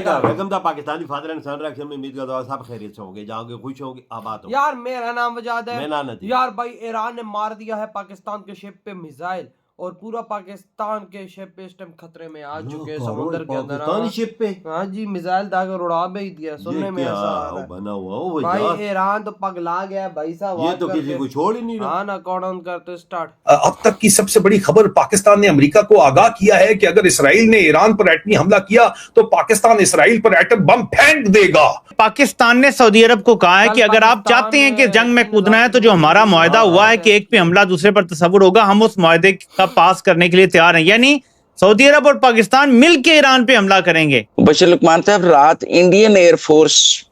Welcome the Pakistani father and son reaction में उम्मीद करता हूं सब खैरियत से होंगे, जाओगे खुश होंगे, आबाद होंगे। यार मेरा नाम वजाद है। मैं नानत हूं। यार भाई ईरान ने मार दिया है पाकिस्तान के शिप पे मिसाइल और पूरा पाकिस्तान के शिप पे इस टाइम खतरे में आ चुके हैं समुद्र के अंदर। पाकिस्तानी शिप पे हाँ जी, मिसाइल दागर उड़ा भी दिया। सुनने में ऐसा आ रहा है बना हुआ हो भाई ईरान तो पगला गया भाई साहब। ये तो किसी को छोड़ ही नहीं रहा। हाँ ना, काउंट करते स्टार्ट। अब तक की सबसे बड़ी खबर, पाकिस्तान ने अमेरिका को आगाह किया है कि अगर इसराइल ने ईरान पर एटमी हमला किया तो पाकिस्तान इसराइल पर एटम बम फेंक देगा। पाकिस्तान ने सऊदी अरब को कहा है कि अगर आप चाहते हैं कि जंग में कूदना है तो जो हमारा मुआहदा हुआ है कि एक पे हमला दूसरे पर तस्वुर होगा, हम उस मुआहदे का पास करने के लिए तैयार हैं। यानी सऊदी अरब और पाकिस्तान मिलकर ईरान पे हमला करेंगे। बशीर लुकमान साहब, रात इंडियन एयरफोर्स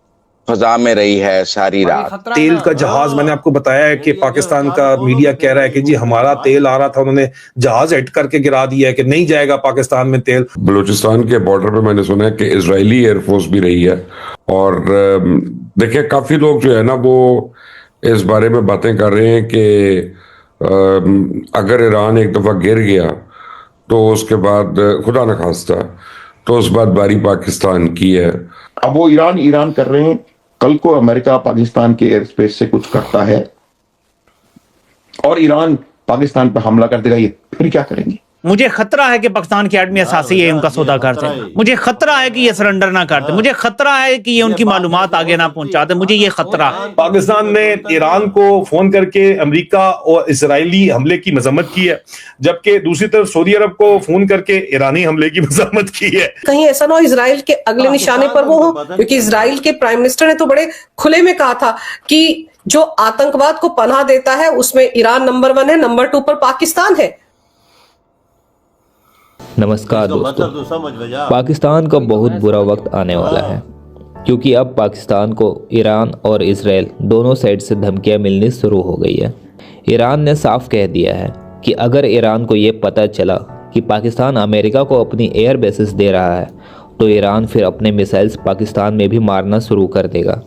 फजा में रही है सारी रात। तेल का जहाज, मैंने आपको बताया है कि पाकिस्तान का मीडिया कह रहा है कि जी हमारा तेल आ रहा था, उन्होंने जहाज हिट करके गिरा दिया है कि नहीं जाएगा पाकिस्तान में तेल। बलूचिस्तान के बॉर्डर पे मैंने सुना है कि इजरायली एयरफोर्स भी रही है। और देखिए, काफी लोग जो है ना वो इस बारे में बातें कर रहे हैं कि अगर ईरान एक दफा गिर गया तो उसके बाद खुदा न खास्ता तो उस बाद बारी पाकिस्तान की है। अब वो ईरान कर रहे हैं, कल को अमेरिका पाकिस्तान के एयर स्पेस से कुछ करता है और ईरान पाकिस्तान पर हमला कर देगा, ये फिर क्या करेंगे? मुझे खतरा है कि पाकिस्तान की एटमी असासी है उनका सौदा करते हैं। मुझे खतरा है कि ये सरेंडर ना करते। मुझे खतरा है कि ये उनकी मालूमात आगे ना पहुंचाते। मुझे ये खतरा है। पाकिस्तान ने ईरान को फोन करके अमेरिका और इजरायली हमले की मजम्मत की है, जबकि दूसरी तरफ सऊदी अरब को फोन करके ईरानी हमले की मजम्मत की है। कहीं ऐसा ना हो इजराइल के अगले निशाने पर वो हो, क्योंकि इजराइल के प्राइम मिनिस्टर ने तो बड़े खुले में कहा था कि जो आतंकवाद को पनाह देता है उसमें ईरान नंबर 1 है, नंबर 2 पर पाकिस्तान है। नमस्कार दोस्तों, पाकिस्तान का बहुत बुरा वक्त आने वाला है, क्योंकि अब पाकिस्तान को ईरान और इजराइल दोनों साइड से धमकियां मिलनी शुरू हो गई है। ईरान ने साफ कह दिया है कि अगर ईरान को ये पता चला कि पाकिस्तान अमेरिका को अपनी एयर बेसिस दे रहा है तो ईरान फिर अपने मिसाइल्स पाकिस्तान में भी मारना शुरू कर देगा।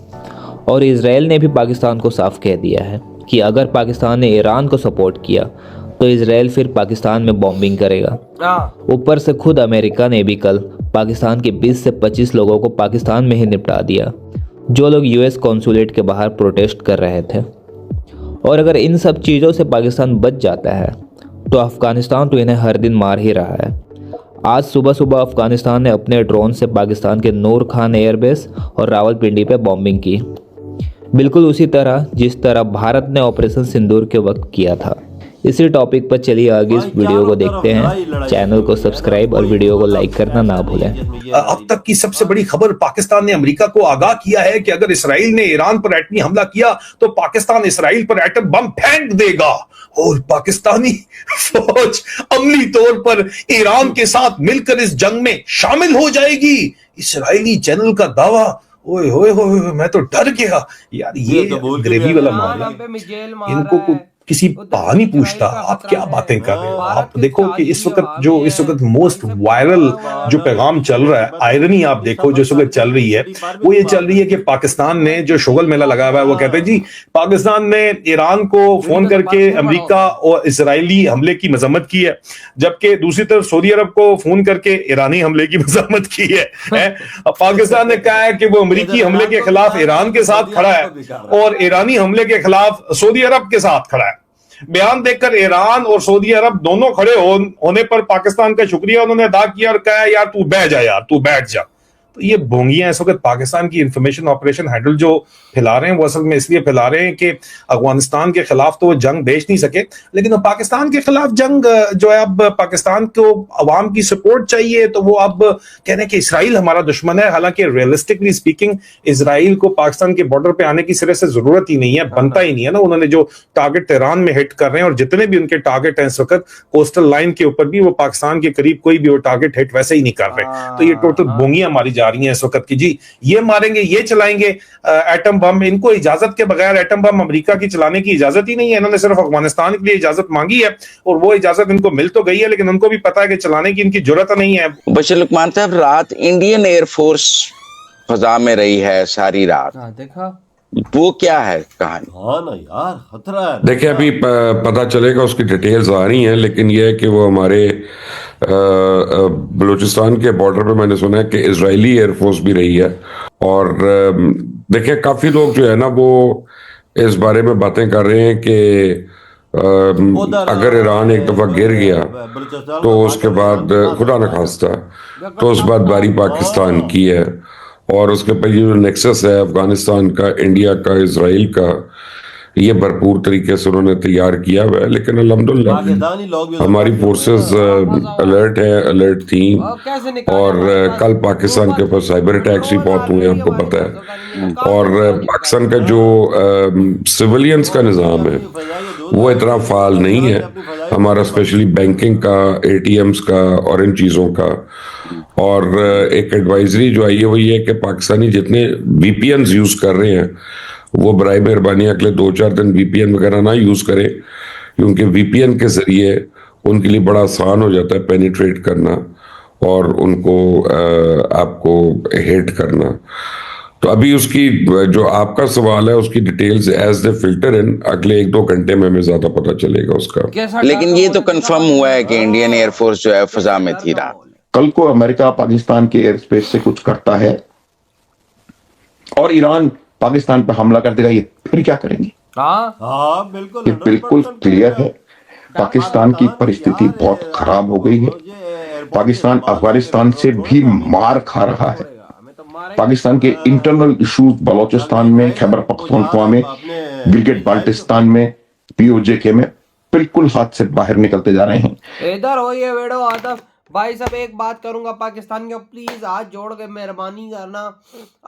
और इजराइल ने भी पाकिस्तान को साफ कह दिया है कि अगर पाकिस्तान ने ईरान को सपोर्ट किया तो इजराइल फिर पाकिस्तान में बॉम्बिंग करेगा। ऊपर से खुद अमेरिका ने भी कल पाकिस्तान के 20 से 25 लोगों को पाकिस्तान में ही निपटा दिया, जो लोग यूएस कॉन्सुलेट के बाहर प्रोटेस्ट कर रहे थे। और अगर इन सब चीज़ों से पाकिस्तान बच जाता है तो अफगानिस्तान तो इन्हें हर दिन मार ही रहा है। आज सुबह सुबह अफगानिस्तान ने अपने ड्रोन से पाकिस्तान के नूर खान एयरबेस और रावलपिंडी पर बॉम्बिंग की, बिल्कुल उसी तरह जिस तरह भारत ने ऑपरेशन सिंदूर के वक्त किया था। इसी टॉपिक पर चलिए आगे इस वीडियो को देखते हैं। चैनल को सब्सक्राइब और वीडियो को लाइक करना ना भूलें। अब तक की सबसे बड़ी खबर, पाकिस्तान ने अमेरिका को आगाह किया है कि अगर इसराइल ने ईरान पर एटमी हमला किया तो पाकिस्तान इसराइल पर एटम बम फेंक देगा और पाकिस्तानी फौज अमली तौर पर ईरान के साथ मिलकर इस जंग में शामिल हो जाएगी। इसराइली चैनल का दावा, ओए होए होए, मैं तो डर गया यार। ये तो ग्रेवी वाला मामला, इनको किसी नहीं पूछता आप क्या बातें कर रहे हो। आप देखो कि इस वक्त मोस्ट वायरल जो पैगाम चल रहा है, आयरनी आप देखो जो इस वक्त चल रही है, वो ये चल रही है कि पाकिस्तान ने जो शुगल मेला लगाया हुआ है, वो कहते हैं जी पाकिस्तान ने ईरान को फोन करके अमेरिका और इजरायली हमले की मजम्मत की है, जबकि दूसरी तरफ सऊदी अरब को फोन करके ईरानी हमले की मजम्मत की है। पाकिस्तान ने कहा है कि वो अमेरिकी हमले के खिलाफ ईरान के साथ खड़ा है और ईरानी हमले के खिलाफ सऊदी अरब के साथ खड़ा है। बयान देखकर ईरान और सऊदी अरब दोनों खड़े होने पर पाकिस्तान का शुक्रिया उन्होंने अदा किया और कहा यार तू बैठ जा, यार तू बैठ जा। तो ये भोंगियां इस वक्त पाकिस्तान की इंफॉर्मेशन ऑपरेशन हैंडल जो फैला रहे हैं, वो असल में इसलिए फैला रहे हैं कि अफगानिस्तान के खिलाफ तो वो जंग बेच नहीं सके, लेकिन पाकिस्तान के खिलाफ जंग जो है, अब पाकिस्तान को अवाम की सपोर्ट चाहिए, तो वो अब कह रहे हैं कि इसराइल हमारा दुश्मन है। हालांकि रियलिस्टिकली स्पीकिंग इसराइल को पाकिस्तान के बॉर्डर पे आने की सिरे से जरूरत ही नहीं है, बनता ही नहीं है ना। उन्होंने जो टारगेट तेहरान में हिट कर रहे हैं और जितने भी उनके टारगेट हैं इस वक्त कोस्टल लाइन के ऊपर भी, वो पाकिस्तान के करीब कोई भी वो टारगेट हिट वैसे ही नहीं कर रहे। तो ये टोटल बोंगियां मारी जा रही हैं इस वक्त की जी ये मारेंगे, ये चलाएंगे एटम बम। इनको इजाजत के बगैर एटम बम अमेरिका की चलाने की इजाजत ही नहीं है। इन्होंने सिर्फ अफगानिस्तान के लिए इजाजत मांगी है और वो इजाजत इनको मिल तो गई है, लेकिन उनको भी पता है कि चलाने की इनकी जरूरत नहीं है। बशीर लुकमान साहब, रात इंडियन एयरफोर्स फजा में रही है सारी रात। देखा वो क्या है कहानी? हाँ ना यार, खतरा है। देखिए अभी पता चलेगा, उसकी डिटेल्स आ रही हैं, लेकिन यह है कि वो हमारे बलूचिस्तान के बॉर्डर पे मैंने सुना है कि इजरायली एयरफोर्स भी रही है। और देखिए काफी लोग जो है ना वो इस बारे में बातें कर रहे हैं कि अगर ईरान एक दफा गिर गया बलूचिस्तान तो का उसके बॉर्डर बाद खुदा न खास्ता तो उस बाद बारी पाकिस्तान की है। और उसके पर ये जो नेक्सस है अफगानिस्तान का, इंडिया का, इसराइल का, ये भरपूर तरीके से उन्होंने तैयार किया हुआ है। लेकिन अल्हम्दुलिल्लाह पाकिस्तानी लोग भी हमारी फोर्सेस अलर्ट है, अलर्ट थी। कैसे निकाले और कल पाकिस्तान के ऊपर साइबर अटैक्स भी बहुत हुए हैं, आपको पता है। और पाकिस्तान का जो सिविलियंस का निज़ाम है वो इतना फाल नहीं है हमारा, स्पेशली बैंकिंग का, एटीएम्स का और इन चीज़ों का। और एक एडवाइजरी जो आई है वो ये है कि पाकिस्तानी जितने वीपीएन यूज़ कर रहे हैं वो बराए मेहरबानी अगले 2-4 दिन वीपीएन वगैरह ना यूज़ करें, क्योंकि वीपीएन के ज़रिए उनके लिए बड़ा आसान हो जाता है पेनिट्रेट करना और उनको आपको हिट करना। तो अभी उसकी जो आपका सवाल है उसकी details as they filter in अगले 1-2 घंटे में हमें ज्यादा पता चलेगा उसका। लेकिन ये तो कंफर्म हुआ है कि इंडियन एयरफोर्स जो है फजा में थी रात। कल को अमेरिका पाकिस्तान के एयर स्पेस से कुछ करता है और ईरान पाकिस्तान पर हमला कर देगा, ये फिर क्या करेंगे? हाँ बिल्कुल, ये बिल्कुल क्लियर है। पाकिस्तान की परिस्थिति बहुत खराब हो गई है। पाकिस्तान अफगानिस्तान से भी मार खा रहा है। पाकिस्तान के इंटरनल इश्यूज बलोचिस्तान में, खैबर पख्तूनख्वा में, गिलगित बाल्टिस्तान में, पीओजे में बिल्कुल हाथ से बाहर निकलते जा रहे हैं। इधर हो ये वीडियो आता भाई साहब, एक बात करूंगा पाकिस्तान के, प्लीज हाथ जोड़ के मेहरबानी करना,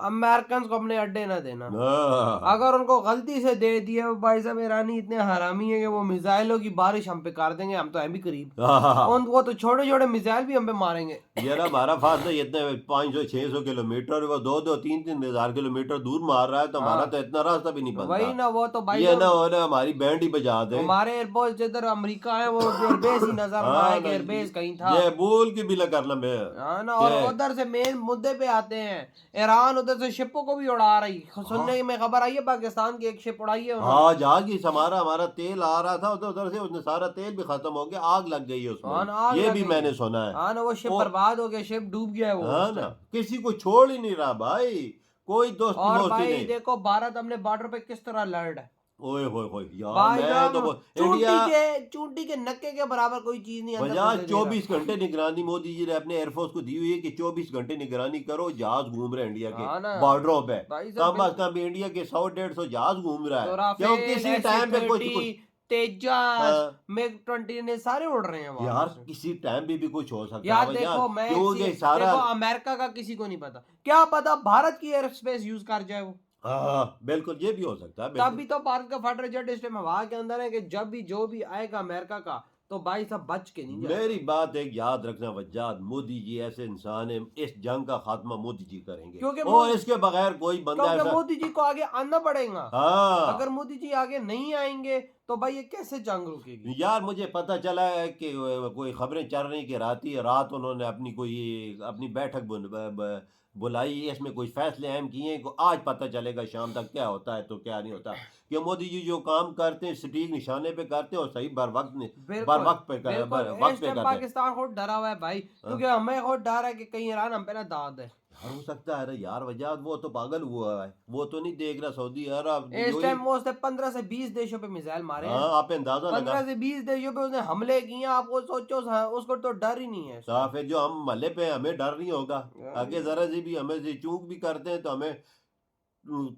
अमेरिकन को अपने अड्डे ना देना। अगर उनको गलती से दे दिए भाई साहब, ईरानी इतने हरामी है कि वो मिसाइलों की बारिश हम पे कर देंगे। हम तो है भी करीब, उनको तो छोटे छोटे मिसाइल भी हम पे मारेंगे। यार हमारा फासला इतने 500-600 किलोमीटर, वो 2-3 हजार किलोमीटर दूर मार रहा है, तो हमारा तो इतना रास्ता भी नहीं बनता। वही ना, वो तो भाई ये ना हो ना हमारी बैंड ही बजा दे। हमारे एयरपोर्ट जिधर अमेरिका है वो एयरबेस ही नजर ना आए, एयरबेस कहीं था। की भी करना मैं ना। और उधर से मेन मुद्दे पे आते हैं, ईरान उधर से शिपों को भी उड़ा रही। सुनने में खबर आई है पाकिस्तान की एक शिप उड़ाई है। हाँ जहाज की हमारा तेल आ रहा था उधर से, उसने सारा तेल भी खत्म हो गया, आग लग गई है उसमें, ये भी मैंने सुना है। हाँ ना, वो शिप बर्बाद हो गया, शिप डूब गया है वो। हाँ ना, किसी को छोड़ ही नहीं रहा भाई, कोई दोस्त और भाई देखो भारत अपने बॉर्डर पे किस तरह लड़ है। ओए होए यार, मैं तो चूंटी के नक्के के बराबर कोई चीज नहीं। 24 घंटे निगरानी मोदी जी ने अपने एयरफोर्स को दी हुई है कि 24 घंटे निगरानी करो, जहाज घूम रहे इंडिया के बॉर्डरों पे। कम अज कम इंडिया के 100-150 जहाज घूम रहा है, क्यों किसी टाइम पे कुछ तेजस मिग 20 ने सारे उड़ रहे हैं यार, किसी टाइम भी कुछ हो सकता है यार। देखो मैं सारा अमेरिका का किसी को नहीं पता, क्या पता भारत की एयर स्पेस यूज कर जाए वो। हाँ बिल्कुल, ये भी हो सकता है। तभी तो भारत का फाइटर जेट इस टाइम हवा के अंदर है कि जब भी जो भी आएगा अमेरिका का, तो भाई सब बच के नहीं जाएगा। मेरी बात एक याद रखना वजाद, मोदी जी ऐसे इंसान है, इस जंग का खात्मा मोदी जी करेंगे, क्योंकि और इसके बगैर कोई बंदा ऐसा... मोदी जी को आगे आना पड़ेगा। हाँ। अगर मोदी जी आगे नहीं आएंगे तो भाई ये कैसे जंग रुकेगी? यार मुझे पता चला है कि कोई खबरें चल रही कि रात उन्होंने अपनी बैठक बुलाई, इसमें कुछ फैसले अहम किए हैं। आज पता चलेगा शाम तक क्या होता है तो क्या नहीं होता, कि मोदी जी जो काम करते हैं सटीक निशाने पे करते हैं और सही बर वक्त पे करते हैं। पाकिस्तान खुद डरा हुआ है भाई, क्योंकि हमें खुद डर है कि कहीं ईरान हम पे ना दाद है। हो सकता है यार वजाद, वो तो पागल हुआ है, वो तो नहीं देख रहा सौदी अरब इस टाइम वो 15 से 20 देशों पे मिसाइल मारे हैं। आप अंदाजा लगा, 15 से 20 देशों पे उसने हमले किए। आपको सोचो, उसको तो डर ही नहीं है। साफ है, जो हम महल्ले पे हमें डर नहीं होगा, आगे जरा सी भी हमें से चूक भी करते हैं तो हमें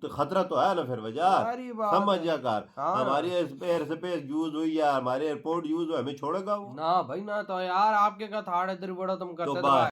तो खतरा तो है ना। फिर वजह समझ जा कर, हमारी एयर स्पेस यूज हुई या हमारे एयरपोर्ट यूज हुई, हमें छोड़ेगा वो ना भाई ना। तो यार आपके का थाड़ इधर बड़ा तुम करते